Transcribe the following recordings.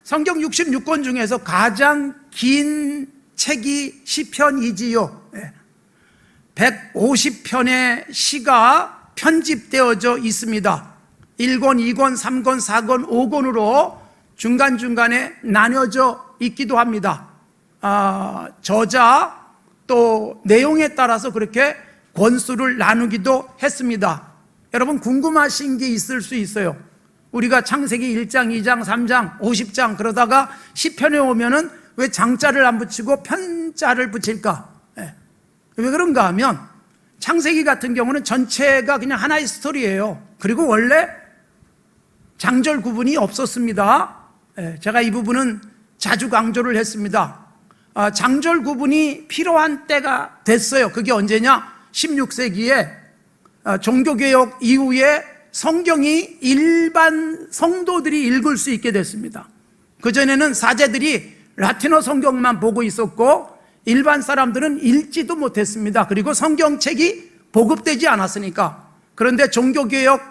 성경 66권 중에서 가장 긴 책이 시편이지요. 150편의 시가 편집되어져 있습니다. 1권, 2권, 3권, 4권, 5권으로 중간중간에 나뉘어져 있기도 합니다. 저자 또 내용에 따라서 그렇게 권수를 나누기도 했습니다. 여러분 궁금하신 게 있을 수 있어요. 우리가 창세기 1장, 2장, 3장, 50장 그러다가 시편에 오면은 왜 장자를 안 붙이고 편자를 붙일까? 왜 그런가 하면 창세기 같은 경우는 전체가 그냥 하나의 스토리예요. 그리고 원래 장절 구분이 없었습니다. 제가 이 부분은 자주 강조를 했습니다. 장절 구분이 필요한 때가 됐어요. 그게 언제냐? 16세기에 종교개혁 이후에 성경이 일반 성도들이 읽을 수 있게 됐습니다. 그전에는 사제들이 라틴어 성경만 보고 있었고 일반 사람들은 읽지도 못했습니다. 그리고 성경책이 보급되지 않았으니까. 그런데 종교개혁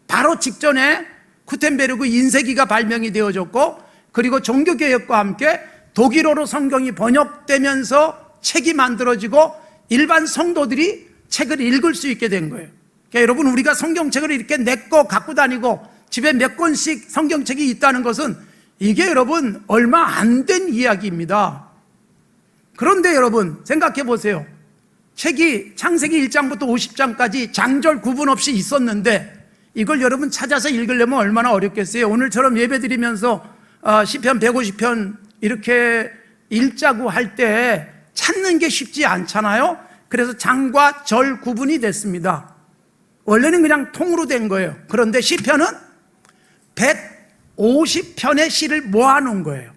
바로 직전에 구텐베르그 인쇄기가 발명이 되어졌고, 그리고 종교개혁과 함께 독일어로 성경이 번역되면서 책이 만들어지고 일반 성도들이 책을 읽을 수 있게 된 거예요. 그러니까 여러분 우리가 성경책을 이렇게 내거 갖고 다니고 집에 몇 권씩 성경책이 있다는 것은 이게 여러분 얼마 안 된 이야기입니다. 그런데 여러분 생각해 보세요. 책이 창세기 1장부터 50장까지 장절 구분 없이 있었는데 이걸 여러분 찾아서 읽으려면 얼마나 어렵겠어요. 오늘처럼 예배 드리면서 시편 150편 이렇게 읽자고 할 때 찾는 게 쉽지 않잖아요. 그래서 장과 절 구분이 됐습니다. 원래는 그냥 통으로 된 거예요. 그런데 시편은 150편의 시를 모아놓은 거예요.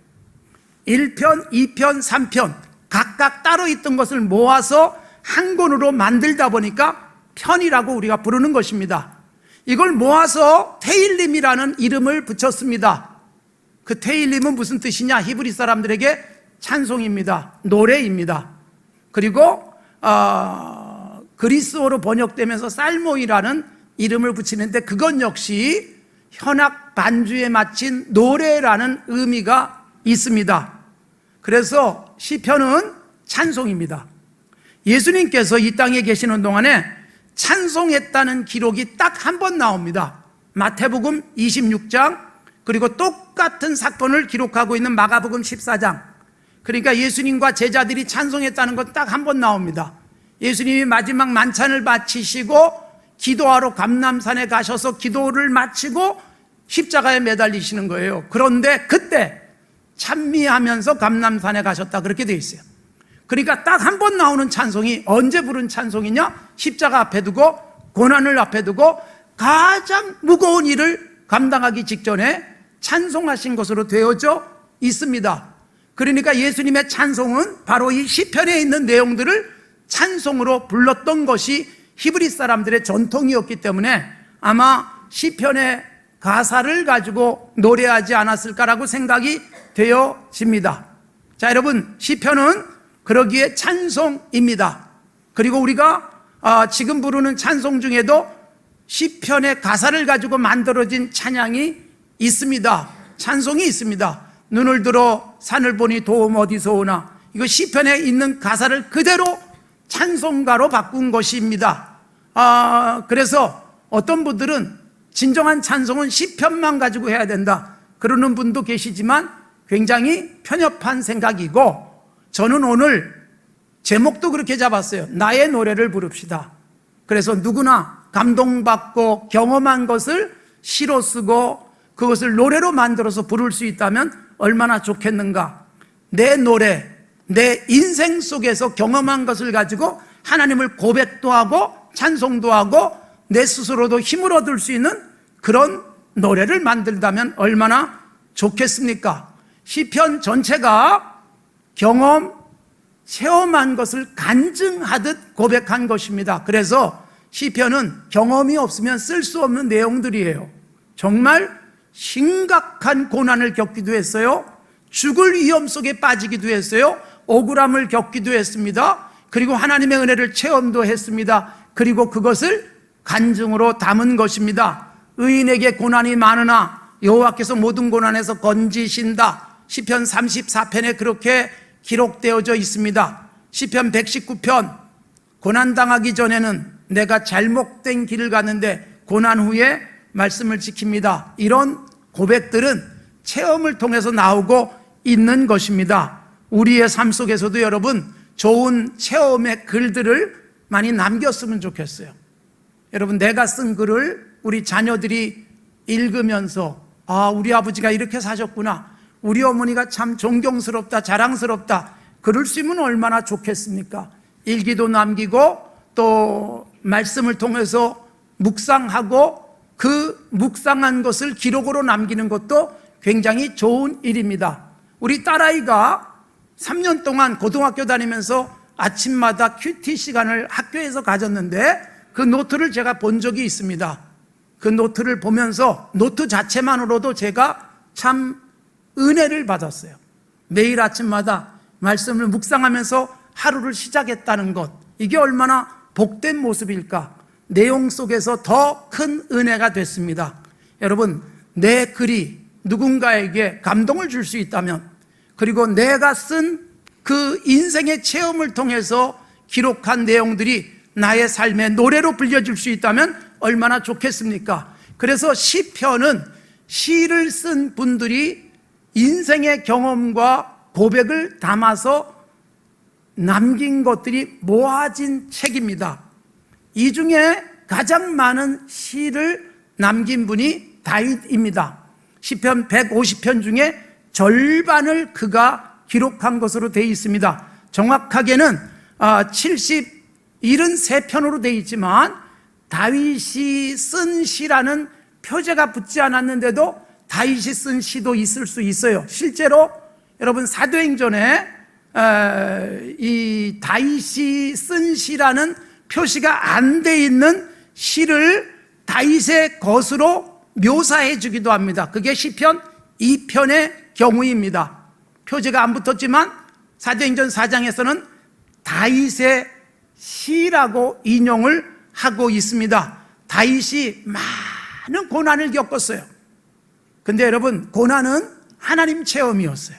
1편, 2편, 3편 각각 따로 있던 것을 모아서 한 권으로 만들다 보니까 편이라고 우리가 부르는 것입니다. 이걸 모아서 테일림이라는 이름을 붙였습니다. 그 테일림은 무슨 뜻이냐? 히브리 사람들에게 찬송입니다. 노래입니다. 그리고 그리스어로 번역되면서 살모이라는 이름을 붙이는데 그건 역시 현악 반주에 맞춘 노래라는 의미가 있습니다. 그래서 시편은 찬송입니다. 예수님께서 이 땅에 계시는 동안에 찬송했다는 기록이 딱 한 번 나옵니다. 마태복음 26장, 그리고 똑같은 사건을 기록하고 있는 마가복음 14장. 그러니까 예수님과 제자들이 찬송했다는 건 딱 한 번 나옵니다. 예수님이 마지막 만찬을 마치시고 기도하러 감람산에 가셔서 기도를 마치고 십자가에 매달리시는 거예요. 그런데 그때 찬미하면서 감람산에 가셨다 그렇게 되어 있어요. 그러니까 딱 한 번 나오는 찬송이 언제 부른 찬송이냐? 십자가 앞에 두고 고난을 앞에 두고 가장 무거운 일을 감당하기 직전에 찬송하신 것으로 되어져 있습니다. 그러니까 예수님의 찬송은 바로 이 시편에 있는 내용들을 찬송으로 불렀던 것이 히브리 사람들의 전통이었기 때문에 아마 시편의 가사를 가지고 노래하지 않았을까라고 생각이 되어집니다. 자, 여러분 시편은 그러기에 찬송입니다. 그리고 우리가 지금 부르는 찬송 중에도 시편의 가사를 가지고 만들어진 찬양이 있습니다. 찬송이 있습니다. 눈을 들어 산을 보니 도움 어디서 오나, 이거 시편에 있는 가사를 그대로 찬송가로 바꾼 것입니다. 그래서 어떤 분들은 진정한 찬송은 시편만 가지고 해야 된다 그러는 분도 계시지만 굉장히 편협한 생각이고, 저는 오늘 제목도 그렇게 잡았어요. 나의 노래를 부릅시다. 그래서 누구나 감동받고 경험한 것을 시로 쓰고 그것을 노래로 만들어서 부를 수 있다면 얼마나 좋겠는가. 내 노래, 내 인생 속에서 경험한 것을 가지고 하나님을 고백도 하고 찬송도 하고 내 스스로도 힘을 얻을 수 있는 그런 노래를 만들다면 얼마나 좋겠습니까? 시편 전체가 경험, 체험한 것을 간증하듯 고백한 것입니다. 그래서 시편은 경험이 없으면 쓸 수 없는 내용들이에요. 정말 심각한 고난을 겪기도 했어요. 죽을 위험 속에 빠지기도 했어요. 억울함을 겪기도 했습니다. 그리고 하나님의 은혜를 체험도 했습니다. 그리고 그것을 간증으로 담은 것입니다. 의인에게 고난이 많으나 여호와께서 모든 고난에서 건지신다. 시편 34편에 그렇게 기록되어져 있습니다. 시편 119편, 고난당하기 전에는 내가 잘못된 길을 갔는데 고난 후에 말씀을 지킵니다. 이런 고백들은 체험을 통해서 나오고 있는 것입니다. 우리의 삶 속에서도 여러분 좋은 체험의 글들을 많이 남겼으면 좋겠어요. 여러분, 내가 쓴 글을 우리 자녀들이 읽으면서 우리 아버지가 이렇게 사셨구나, 우리 어머니가 참 존경스럽다, 자랑스럽다, 글을 쓰면 얼마나 좋겠습니까? 일기도 남기고 또 말씀을 통해서 묵상하고 그 묵상한 것을 기록으로 남기는 것도 굉장히 좋은 일입니다. 우리 딸아이가 3년 동안 고등학교 다니면서 아침마다 큐티 시간을 학교에서 가졌는데 그 노트를 제가 본 적이 있습니다. 그 노트를 보면서 노트 자체만으로도 제가 참 은혜를 받았어요. 매일 아침마다 말씀을 묵상하면서 하루를 시작했다는 것, 이게 얼마나 복된 모습일까? 내용 속에서 더 큰 은혜가 됐습니다. 여러분, 내 글이 누군가에게 감동을 줄 수 있다면, 그리고 내가 쓴 그 인생의 체험을 통해서 기록한 내용들이 나의 삶의 노래로 불려질 수 있다면 얼마나 좋겠습니까? 그래서 시편은 시를 쓴 분들이 인생의 경험과 고백을 담아서 남긴 것들이 모아진 책입니다. 이 중에 가장 많은 시를 남긴 분이 다윗입니다. 시편 150편 중에 절반을 그가 기록한 것으로 되어 있습니다. 정확하게는 73편으로 되어 있지만 다윗이 쓴 시라는 표제가 붙지 않았는데도 다윗이 쓴 시도 있을 수 있어요. 실제로 여러분, 사도행전에 이 다윗이 쓴 시라는 표시가 안 돼 있는 시를 다윗의 것으로 묘사해 주기도 합니다. 그게 시편 2편의 경우입니다. 표제가 안 붙었지만 사도행전 4장에서는 다윗의 시라고 인용을 하고 있습니다. 다윗이 많은 고난을 겪었어요. 근데 여러분, 고난은 하나님 체험이었어요.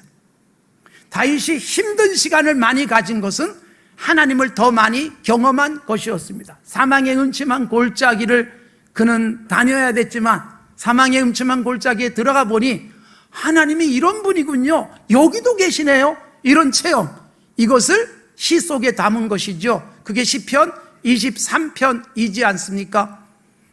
다윗이 힘든 시간을 많이 가진 것은 하나님을 더 많이 경험한 것이었습니다. 사망의 음침한 골짜기를 그는 다녀야 됐지만 사망의 음침한 골짜기에 들어가 보니 하나님이 이런 분이군요, 여기도 계시네요, 이런 체험, 이것을 시 속에 담은 것이죠. 그게 시편 23편이지 않습니까?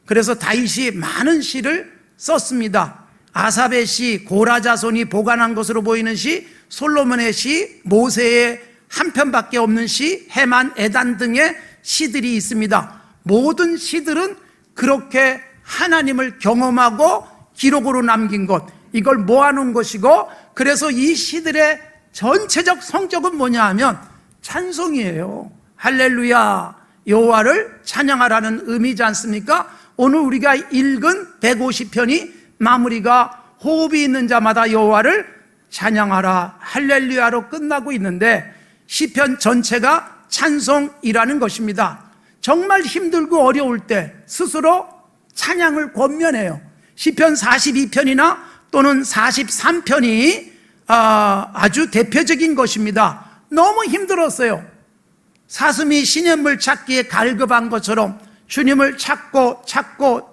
그래서 다윗이 많은 시를 썼습니다. 아삽의 시, 고라 자손이 보관한 것으로 보이는 시, 솔로몬의 시, 모세의 한 편밖에 없는 시, 헤만, 에단 등의 시들이 있습니다. 모든 시들은 그렇게 하나님을 경험하고 기록으로 남긴 것, 이걸 모아놓은 것이고, 그래서 이 시들의 전체적 성격은 뭐냐 하면 찬송이에요. 할렐루야, 여호와를 찬양하라는 의미지 않습니까? 오늘 우리가 읽은 150편이 마무리가 호흡이 있는 자마다 여호와를 찬양하라, 할렐루야로 끝나고 있는데 시편 전체가 찬송이라는 것입니다. 정말 힘들고 어려울 때 스스로 찬양을 권면해요. 시편 42편이나 또는 43편이 아주 대표적인 것입니다. 너무 힘들었어요. 사슴이 시냇물 찾기에 갈급한 것처럼 주님을 찾고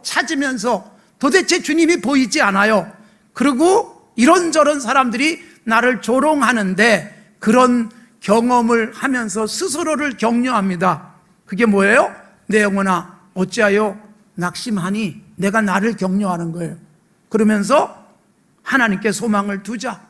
찾으면서 도대체 주님이 보이지 않아요. 그리고 이런저런 사람들이 나를 조롱하는데 그런 경험을 하면서 스스로를 격려합니다. 그게 뭐예요? 내 영혼아 어찌하여 낙심하니? 내가 나를 격려하는 거예요. 그러면서 하나님께 소망을 두자.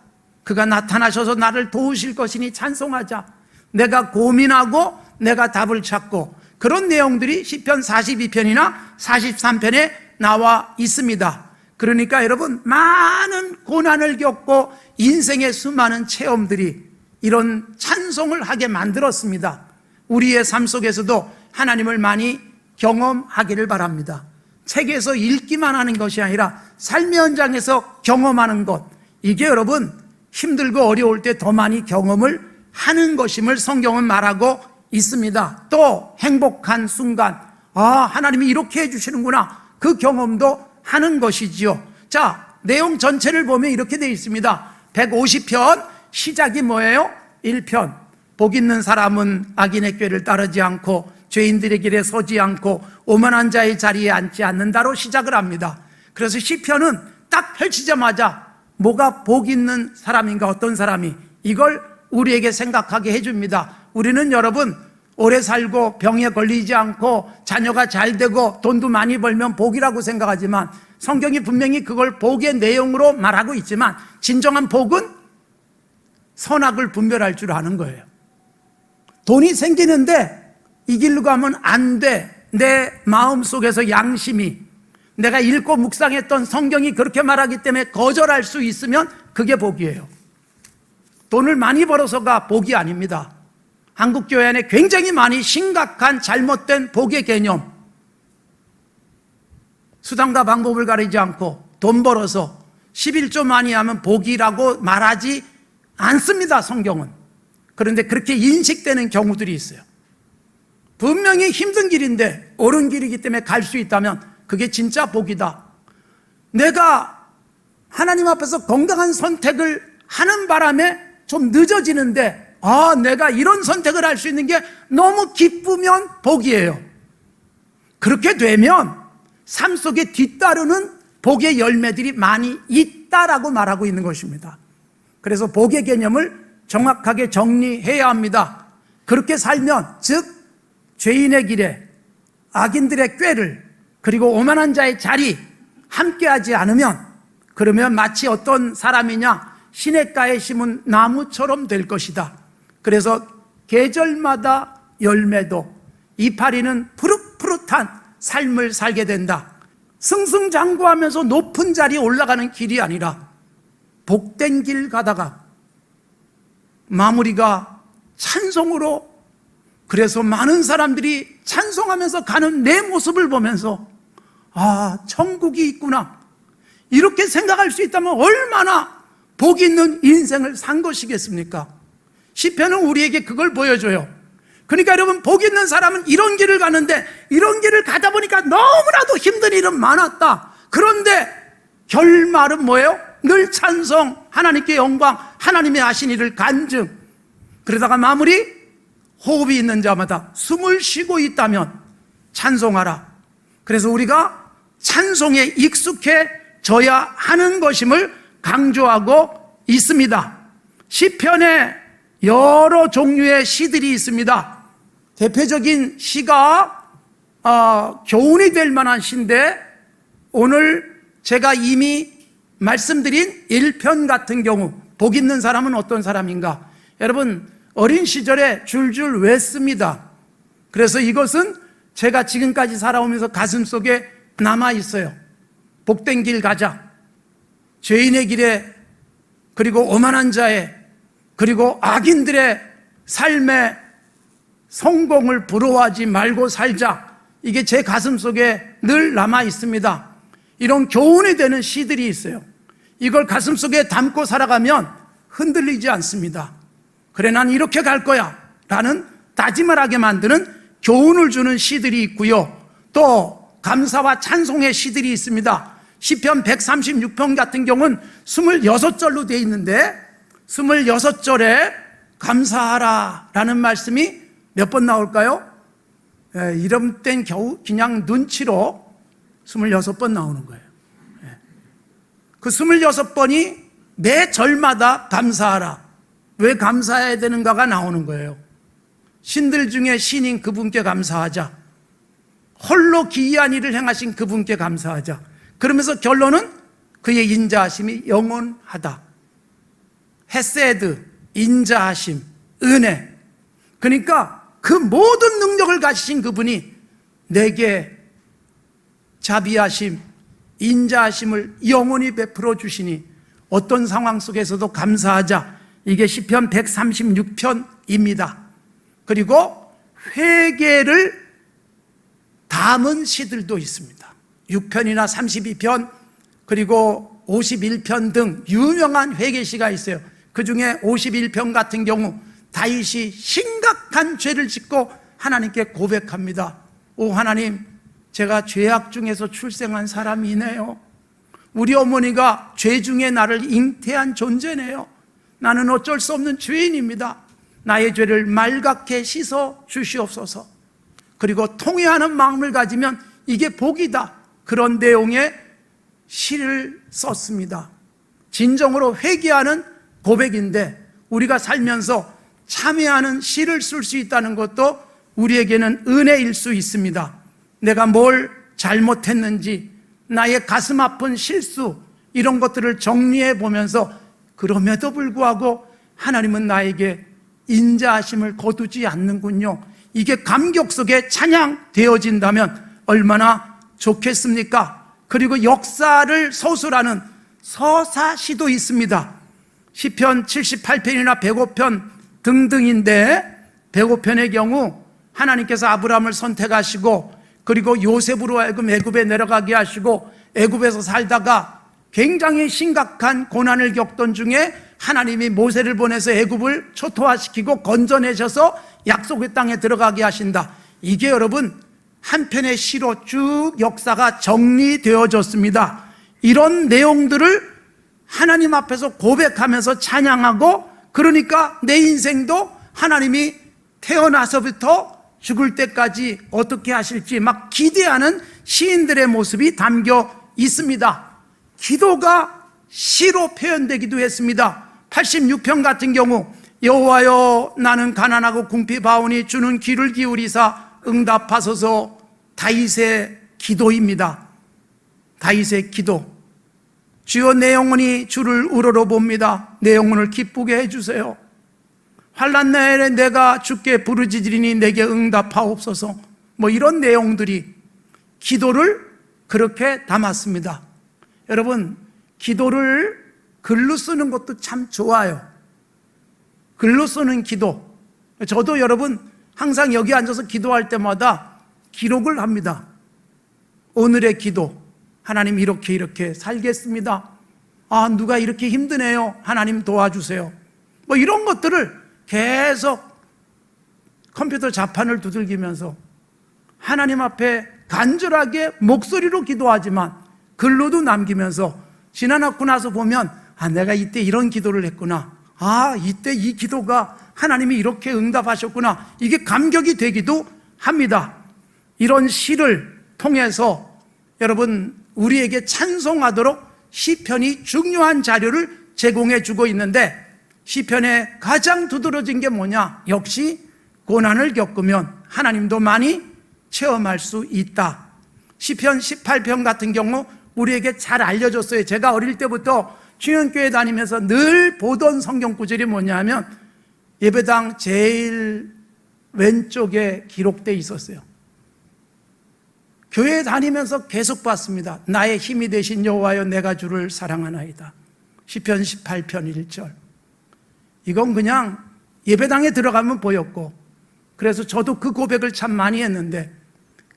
그가 나타나셔서 나를 도우실 것이니 찬송하자. 내가 고민하고 내가 답을 찾고, 그런 내용들이 시편 42편이나 43편에 나와 있습니다. 그러니까 여러분, 많은 고난을 겪고 인생의 수많은 체험들이 이런 찬송을 하게 만들었습니다. 우리의 삶 속에서도 하나님을 많이 경험하기를 바랍니다. 책에서 읽기만 하는 것이 아니라 삶의 현장에서 경험하는 것, 이게 여러분 힘들고 어려울 때 더 많이 경험을 하는 것임을 성경은 말하고 있습니다. 또 행복한 순간, 하나님이 이렇게 해주시는구나, 그 경험도 하는 것이지요. 자, 내용 전체를 보면 이렇게 되어 있습니다. 150편 시작이 뭐예요? 1편. 복 있는 사람은 악인의 꾀를 따르지 않고 죄인들의 길에 서지 않고 오만한 자의 자리에 앉지 않는다로 시작을 합니다. 그래서 시편은 딱 펼치자마자 뭐가 복 있는 사람인가, 어떤 사람이, 이걸 우리에게 생각하게 해줍니다. 우리는 여러분 오래 살고 병에 걸리지 않고 자녀가 잘 되고 돈도 많이 벌면 복이라고 생각하지만 성경이 분명히 그걸 복의 내용으로 말하고 있지만 진정한 복은 선악을 분별할 줄 아는 거예요. 돈이 생기는데 이 길로 가면 안 돼. 내 마음속에서 양심이, 내가 읽고 묵상했던 성경이 그렇게 말하기 때문에 거절할 수 있으면 그게 복이에요. 돈을 많이 벌어서가 복이 아닙니다. 한국 교회 안에 굉장히 많이 심각한 잘못된 복의 개념, 수단과 방법을 가리지 않고 돈 벌어서 11조 많이 하면 복이라고 말하지 않습니다, 성경은. 그런데 그렇게 인식되는 경우들이 있어요. 분명히 힘든 길인데 옳은 길이기 때문에 갈 수 있다면 그게 진짜 복이다. 내가 하나님 앞에서 건강한 선택을 하는 바람에 좀 늦어지는데 내가 이런 선택을 할 수 있는 게 너무 기쁘면 복이에요. 그렇게 되면 삶 속에 뒤따르는 복의 열매들이 많이 있다라고 말하고 있는 것입니다. 그래서 복의 개념을 정확하게 정리해야 합니다. 그렇게 살면, 즉 죄인의 길에 악인들의 꾀를, 그리고 오만한 자의 자리 함께하지 않으면, 그러면 마치 어떤 사람이냐, 시냇가에 심은 나무처럼 될 것이다. 그래서 계절마다 열매도 이파리는 푸릇푸릇한 삶을 살게 된다. 승승장구하면서 높은 자리에 올라가는 길이 아니라 복된 길 가다가 마무리가 찬송으로, 그래서 많은 사람들이 찬송하면서 가는 내 모습을 보면서 천국이 있구나, 이렇게 생각할 수 있다면 얼마나 복 있는 인생을 산 것이겠습니까? 시편은 우리에게 그걸 보여줘요. 그러니까 여러분, 복 있는 사람은 이런 길을 가는데, 이런 길을 가다 보니까 너무나도 힘든 일은 많았다. 그런데 결말은 뭐예요? 늘 찬송, 하나님께 영광, 하나님의 하신 일을 간증. 그러다가 마무리, 호흡이 있는 자마다 숨을 쉬고 있다면 찬송하라. 그래서 우리가 찬송에 익숙해져야 하는 것임을 강조하고 있습니다. 시편에 여러 종류의 시들이 있습니다. 대표적인 시가 교훈이 될 만한 시인데, 오늘 제가 이미 말씀드린 1편 같은 경우, 복 있는 사람은 어떤 사람인가, 여러분 어린 시절에 줄줄 외습니다. 그래서 이것은 제가 지금까지 살아오면서 가슴속에 남아있어요. 복된 길 가자, 죄인의 길에, 그리고 오만한 자의, 그리고 악인들의 삶의 성공을 부러워하지 말고 살자. 이게 제 가슴속에 늘 남아 있습니다. 이런 교훈이 되는 시들이 있어요. 이걸 가슴속에 담고 살아가면 흔들리지 않습니다. 그래, 난 이렇게 갈 거야 라는 다짐을 하게 만드는 교훈을 주는 시들이 있고요. 또 감사와 찬송의 시들이 있습니다. 시편 136편 같은 경우는 26절로 되어 있는데, 26절에 감사하라 라는 말씀이 몇 번 나올까요? 이런 땐 겨우 그냥 눈치로 26번 나오는 거예요. 그 26번이 매 절마다 감사하라, 왜 감사해야 되는가가 나오는 거예요. 신들 중에 신인 그분께 감사하자, 홀로 기이한 일을 행하신 그분께 감사하자. 그러면서 결론은 그의 인자하심이 영원하다. 헤세드, 인자하심, 은혜. 그러니까 그 모든 능력을 가지신 그분이 내게 자비하심, 인자하심을 영원히 베풀어 주시니 어떤 상황 속에서도 감사하자. 이게 시편 136편입니다. 그리고 회개를 담은 시들도 있습니다. 6편이나 32편, 그리고 51편 등 유명한 회개시가 있어요. 그 중에 51편 같은 경우 다윗이 심각한 죄를 짓고 하나님께 고백합니다. 오 하나님, 제가 죄악 중에서 출생한 사람이네요. 우리 어머니가 죄 중에 나를 잉태한 존재네요. 나는 어쩔 수 없는 죄인입니다. 나의 죄를 말갛게 씻어 주시옵소서. 그리고 통회하는 마음을 가지면 이게 복이다. 그런 내용의 시를 썼습니다. 진정으로 회개하는 고백인데 우리가 살면서 참회하는 시를 쓸 수 있다는 것도 우리에게는 은혜일 수 있습니다. 내가 뭘 잘못했는지, 나의 가슴 아픈 실수, 이런 것들을 정리해 보면서 그럼에도 불구하고 하나님은 나에게 인자하심을 거두지 않는군요. 이게 감격 속에 찬양되어진다면 얼마나 좋겠습니까? 그리고 역사를 서술하는 서사시도 있습니다. 시편 78편이나 105편 등등인데 105편의 경우 하나님께서 아브라함을 선택하시고 그리고 요셉으로 하여금 애굽에 내려가게 하시고 애굽에서 살다가 굉장히 심각한 고난을 겪던 중에 하나님이 모세를 보내서 애굽을 초토화시키고 건져내셔서 약속의 땅에 들어가게 하신다. 이게 여러분 한 편의 시로 쭉 역사가 정리되어졌습니다. 이런 내용들을 하나님 앞에서 고백하면서 찬양하고, 그러니까 내 인생도 하나님이 태어나서부터 죽을 때까지 어떻게 하실지 막 기대하는 시인들의 모습이 담겨 있습니다. 기도가 시로 표현되기도 했습니다. 86편 같은 경우 여호와여 나는 가난하고 궁핍하오니 주는 귀를 기울이사 응답하소서. 다윗의 기도입니다. 다윗의 기도. 주여 내 영혼이 주를 우러러봅니다. 내 영혼을 기쁘게 해주세요. 환난 날에 내가 주께 부르짖으리니 내게 응답하옵소서. 뭐 이런 내용들이 기도를 그렇게 담았습니다. 여러분, 기도를 글로 쓰는 것도 참 좋아요. 글로 쓰는 기도. 저도 여러분 항상 여기 앉아서 기도할 때마다 기록을 합니다. 오늘의 기도. 하나님 이렇게 살겠습니다. 아, 누가 이렇게 힘드네요. 하나님 도와주세요. 뭐 이런 것들을 계속 컴퓨터 자판을 두들기면서 하나님 앞에 간절하게 목소리로 기도하지만 글로도 남기면서 지나고 나서 보면 아, 내가 이때 이런 기도를 했구나. 아, 이때 이 기도가 하나님이 이렇게 응답하셨구나. 이게 감격이 되기도 합니다. 이런 시를 통해서 여러분 우리에게 찬송하도록 시편이 중요한 자료를 제공해 주고 있는데, 시편에 가장 두드러진 게 뭐냐? 역시 고난을 겪으면 하나님도 많이 체험할 수 있다. 시편 18편 같은 경우 우리에게 잘 알려졌어요. 제가 어릴 때부터 중형교회 다니면서 늘 보던 성경 구절이 뭐냐면 예배당 제일 왼쪽에 기록되어 있었어요. 교회 다니면서 계속 봤습니다. 나의 힘이 되신 여호와여 내가 주를 사랑하나이다. 시편 18편 1절. 이건 그냥 예배당에 들어가면 보였고, 그래서 저도 그 고백을 참 많이 했는데,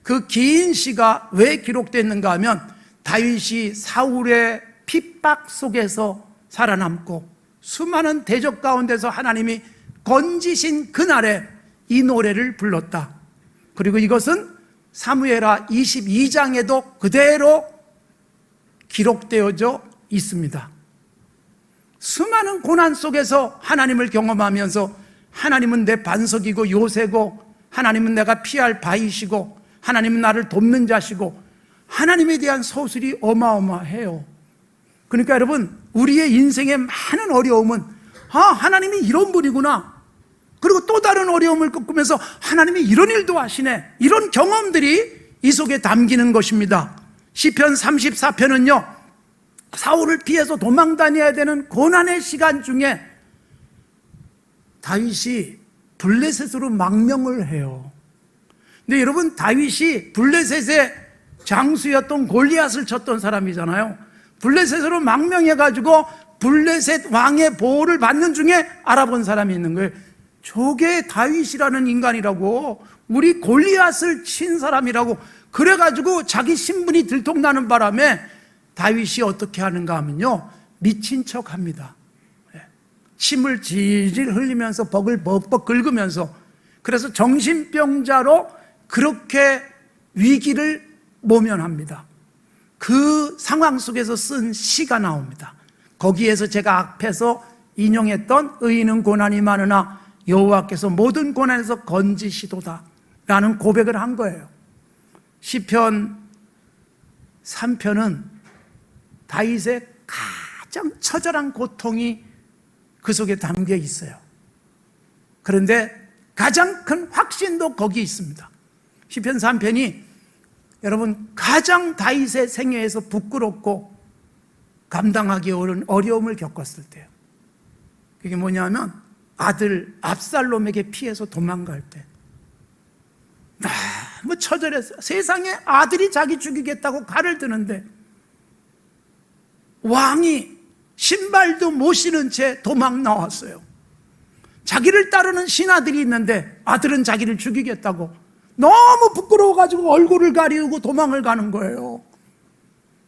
그 긴 시가 왜 기록됐는가 하면 다윗이 사울의 핍박 속에서 살아남고 수많은 대적 가운데서 하나님이 건지신 그날에 이 노래를 불렀다. 그리고 이것은 사무엘하 22장에도 그대로 기록되어져 있습니다. 수많은 고난 속에서 하나님을 경험하면서 하나님은 내 반석이고 요새고, 하나님은 내가 피할 바위시고, 하나님은 나를 돕는 자시고, 하나님에 대한 서술이 어마어마해요. 그러니까 여러분, 우리의 인생의 많은 어려움은 하나님이 이런 분이구나, 그리고 또 다른 어려움을 겪으면서 하나님이 이런 일도 하시네, 이런 경험들이 이 속에 담기는 것입니다. 시편 34편은요 사울을 피해서 도망 다녀야 되는 고난의 시간 중에 다윗이 블레셋으로 망명을 해요. 근데 여러분, 다윗이 블레셋의 장수였던 골리앗을 쳤던 사람이잖아요. 블레셋으로 망명해가지고 블레셋 왕의 보호를 받는 중에 알아본 사람이 있는 거예요. 저게 다윗이라는 인간이라고, 우리 골리앗을 친 사람이라고. 그래가지고 자기 신분이 들통나는 바람에 다윗이 어떻게 하는가 하면요, 미친 척 합니다. 침을 질질 흘리면서 벅을 벅벅 긁으면서, 그래서 정신병자로 그렇게 위기를 모면합니다. 그 상황 속에서 쓴 시가 나옵니다. 거기에서 제가 앞에서 인용했던 의인은 고난이 많으나 여호와께서 모든 고난에서 건지시도다 라는 고백을 한 거예요. 시편 3편은 다윗의 가장 처절한 고통이 그 속에 담겨 있어요. 그런데 가장 큰 확신도 거기 있습니다. 시편 3편이 여러분 가장 다윗의 생애에서 부끄럽고 감당하기 어려운 어려움을 겪었을 때요. 그게 뭐냐면 아들 압살롬에게 피해서 도망갈 때 너무 처절해서 세상에 아들이 자기 죽이겠다고 칼을 드는데 왕이 신발도 못 신은 채 도망 나왔어요. 자기를 따르는 신하들이 있는데 아들은 자기를 죽이겠다고 너무 부끄러워가지고 얼굴을 가리우고 도망을 가는 거예요.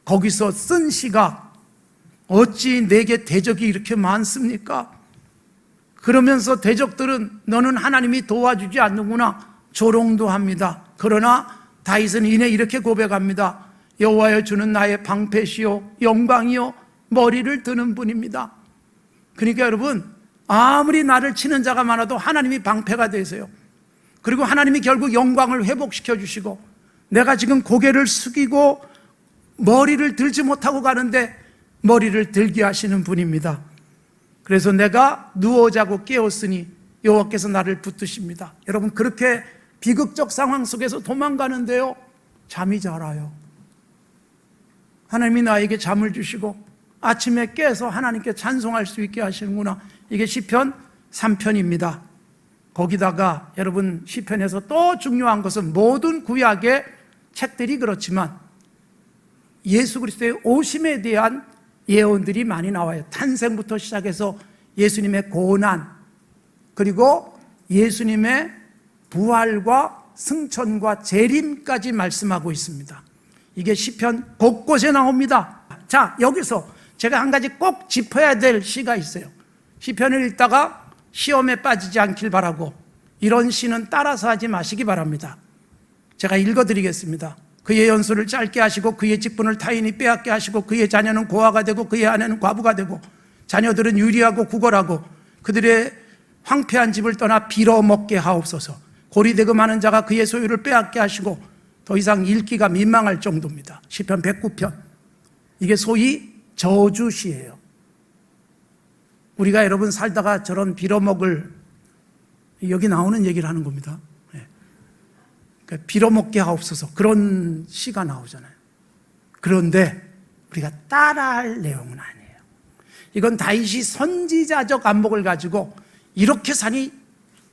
거기서 쓴 시가 어찌 내게 대적이 이렇게 많습니까? 그러면서 대적들은 너는 하나님이 도와주지 않는구나 조롱도 합니다. 그러나 다윗은 이내 이렇게 고백합니다. 여호와여 주는 나의 방패시요 영광이요 머리를 드는 분입니다. 그러니까 여러분 아무리 나를 치는 자가 많아도 하나님이 방패가 되세요. 그리고 하나님이 결국 영광을 회복시켜 주시고 내가 지금 고개를 숙이고 머리를 들지 못하고 가는데 머리를 들게 하시는 분입니다. 그래서 내가 누워 자고 깨었으니 여호와께서 나를 붙드십니다. 여러분 그렇게 비극적 상황 속에서 도망가는데요 잠이 잘 와요. 하나님이 나에게 잠을 주시고 아침에 깨서 하나님께 찬송할 수 있게 하시는구나. 이게 시편 3편입니다. 거기다가 여러분 시편에서 또 중요한 것은 모든 구약의 책들이 그렇지만 예수 그리스도의 오심에 대한 예언들이 많이 나와요. 탄생부터 시작해서 예수님의 고난 그리고 예수님의 부활과 승천과 재림까지 말씀하고 있습니다. 이게 시편 곳곳에 나옵니다. 자, 여기서 제가 한 가지 꼭 짚어야 될 시가 있어요. 시편을 읽다가 시험에 빠지지 않길 바라고 이런 시는 따라서 하지 마시기 바랍니다. 제가 읽어드리겠습니다. 그의 연소를 짧게 하시고 그의 직분을 타인이 빼앗게 하시고 그의 자녀는 고아가 되고 그의 아내는 과부가 되고 자녀들은 유리하고 구걸하고 그들의 황폐한 집을 떠나 빌어먹게 하옵소서. 고리되고 많은 자가 그의 소유를 빼앗게 하시고 더 이상 읽기가 민망할 정도입니다. 시편 109편. 이게 소위 저주시예요. 우리가 여러분 살다가 저런 빌어먹을 여기 나오는 얘기를 하는 겁니다. 그러니까 빌어먹게 하옵소서 그런 시가 나오잖아요. 그런데 우리가 따라할 내용은 아니에요. 이건 다윗이 선지자적 안목을 가지고 이렇게 사니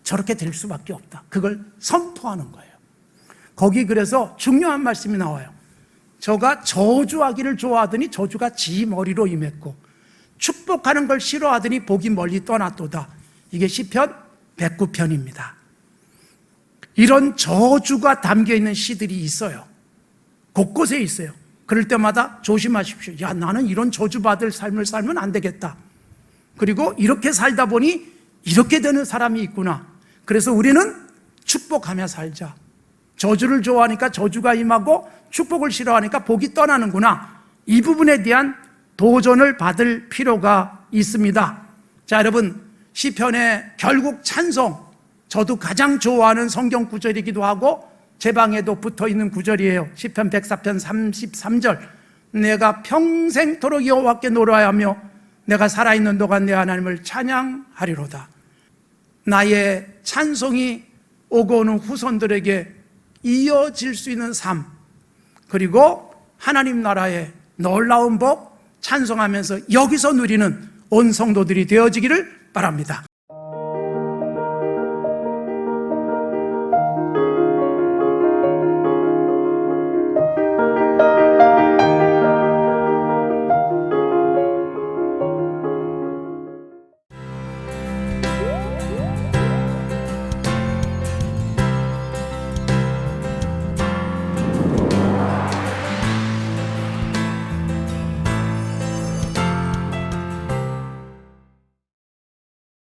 저렇게 될 수밖에 없다. 그걸 선포하는 거예요. 거기 그래서 중요한 말씀이 나와요. 저가 저주하기를 좋아하더니 저주가 지 머리로 임했고 축복하는 걸 싫어하더니 복이 멀리 떠났도다. 이게 시편 109편입니다. 이런 저주가 담겨있는 시들이 있어요. 곳곳에 있어요. 그럴 때마다 조심하십시오. 야, 나는 이런 저주받을 삶을 살면 안 되겠다. 그리고 이렇게 살다 보니 이렇게 되는 사람이 있구나. 그래서 우리는 축복하며 살자. 저주를 좋아하니까 저주가 임하고 축복을 싫어하니까 복이 떠나는구나. 이 부분에 대한 도전을 받을 필요가 있습니다. 자, 여러분, 시편의 결국 찬송, 저도 가장 좋아하는 성경 구절이기도 하고 제 방에도 붙어있는 구절이에요. 시편 104편 33절. 내가 평생토록 여호와께 노래하며 내가 살아있는 동안 내 하나님을 찬양하리로다. 나의 찬송이 오고 오는 후손들에게 이어질 수 있는 삶, 그리고 하나님 나라의 놀라운 복 찬송하면서 여기서 누리는 온 성도들이 되어지기를 바랍니다.